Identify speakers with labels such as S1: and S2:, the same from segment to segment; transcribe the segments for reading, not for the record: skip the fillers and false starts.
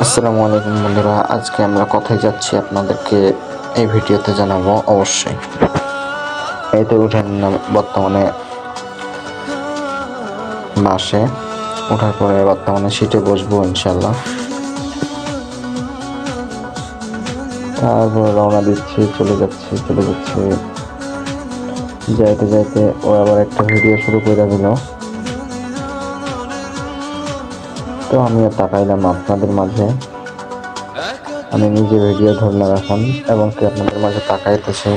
S1: আসসালামু আলাইকুম বন্ধুরা, আজকে আমরা কোথায় যাচ্ছি আপনাদেরকে এই ভিডিওতে জানাবো। অবশ্যই এই তো উঠে নিলাম বর্তমানে বাসে। ওঠার পরে বর্তমানে সিটে বসবো ইনশাল্লাহ। তারপর রওনা দিচ্ছি, চলে যাচ্ছি। যাইতে যাইতে ও আবার একটা ভিডিও শুরু করে দিল, তো আমিও তাকাইলাম আপনাদের মাঝে। আমি নিজে ভিডিও ধরলাম এখন, এবং কি আপনাদের মাঝে তাকাইতেছি,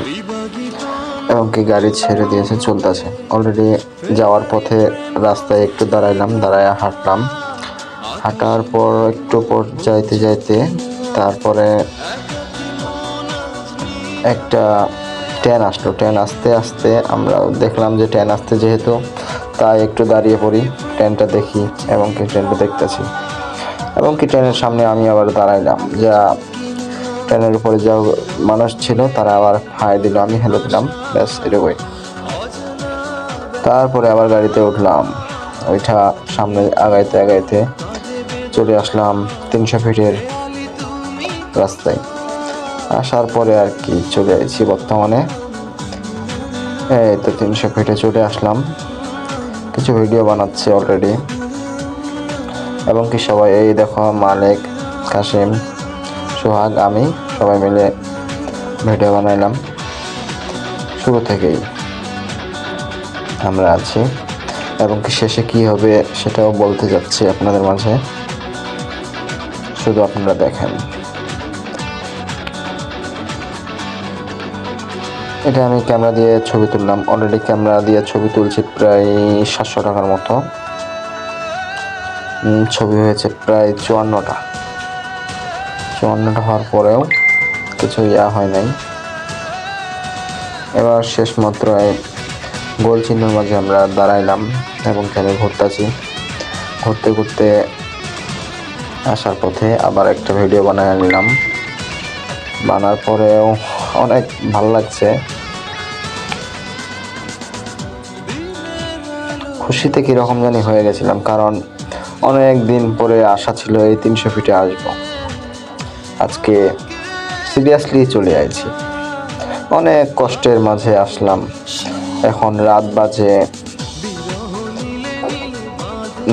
S1: এবং কি গাড়ি ছেড়ে দিয়েছে, চলতেছে অলরেডি। যাওয়ার পথে রাস্তায় একটু দাঁড়াইলাম, দাঁড়ায় হাঁটার পর একটু পর যাইতে যাইতে তারপরে একটা ট্রেন আসলো। ট্রেন আস্তে আস্তে আমরা দেখলাম যে ট্রেন আসতে যেহেতু, তাই একটু দাঁড়িয়ে পড়ি, ট্রেনটা দেখি এবং কি ট্রেনটা দেখতেছি। এবং কি ট্রেনের সামনে আমি আবার দাঁড়াইলাম, যা ট্রেনের উপরে যা মানুষ ছিল তারা আবার হাই দিল, আমি হ্যালো দিলাম, ব্যাস এটুকুই। তারপরে আবার গাড়িতে উঠলাম, ওইটা সামনে আগাইতে আগাইতে চলে আসলাম 300 ফিটের রাস্তায়। আসার পরে আর কি চলে আসছি বর্তমানে, এই তো 300 ফিটে চলে আসলাম। কিছু ভিডিও বানাচ্ছি অলরেডি, এবং কি সবাই, এই দেখো মালিক, কাশিম, সোহাগ, আমি সবাই মিলে ভিডিও বানাইলাম। শুরু থেকেই আমরা আছি, এবং কি শেষে কি হবে সেটাও বলতে যাচ্ছি আপনাদের মাঝে, শুধু আপনারা দেখেন। এটা আমি ক্যামেরা দিয়ে ছবি তুললাম, অলরেডি ক্যামেরা দিয়ে ছবি তুলছি প্রায় 700 টাকার মতো। ছবি হয়েছে প্রায় 54টা হওয়ার পরেও কিছু হয় নাই। এবার শেষ মাত্র গোল চিহ্নের মাঝে আমরা দাঁড়াইলাম, এবং আমি ঘুরতে আসার পথে আবার একটা ভিডিও বানায় নিলাম। বানার পরেও অনেক ভালো লাগছে, খুশিতে কীরকম জানি হয়ে গেছিলাম, কারণ অনেক দিন পরে আশা ছিল এই 300 ফিটে আসবো। আজকে সিরিয়াসলি চলে আসছি, অনেক কষ্টের মাঝে আসলাম। এখন রাত বাজে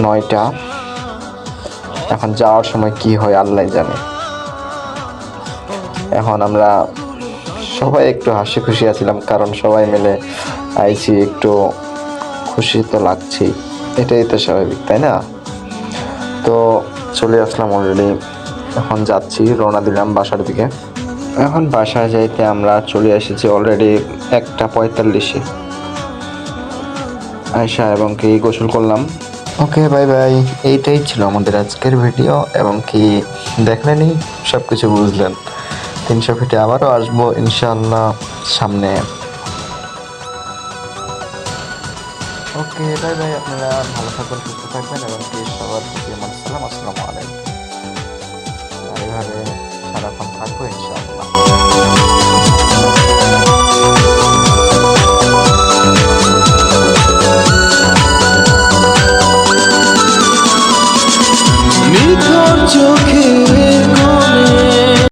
S1: 9টা। এখন যাওয়ার সময় কি হয় আল্লাহ জানে। এখন আমরা সবাই একটু হাসি খুশি আছিলাম, কারণ সবাই মিলে আইছি, একটু খুশি তো লাগছেই, এটাই তো স্বাভাবিক, তাই না? তো চলে আসলাম অলরেডি, এখন যাচ্ছি, রওনা দিলাম বাসার দিকে। এখন বাসায় যাইতে আমরা চলে এসেছি অলরেডি 1:45-এ আয়সা, এবং কি গোসল করলাম। ওকে, বাই বাই। এইটাই ছিল আমাদের আজকের ভিডিও, এবং কি দেখলেনই, সব কিছু বুঝলেন। 300 ফিটে আবারও আসবো ইনশাআল্লাহ সামনে। ওকে, বাই বাই। আপনারা ভালো থাকবেন, সুস্থ থাকবেন, এবং কি সবার প্রতি আমার সালাম, আসসালামু আলাইকুম। আর এভাবে সারাক্ষণ থাকবো ইনশাআল্লাহ।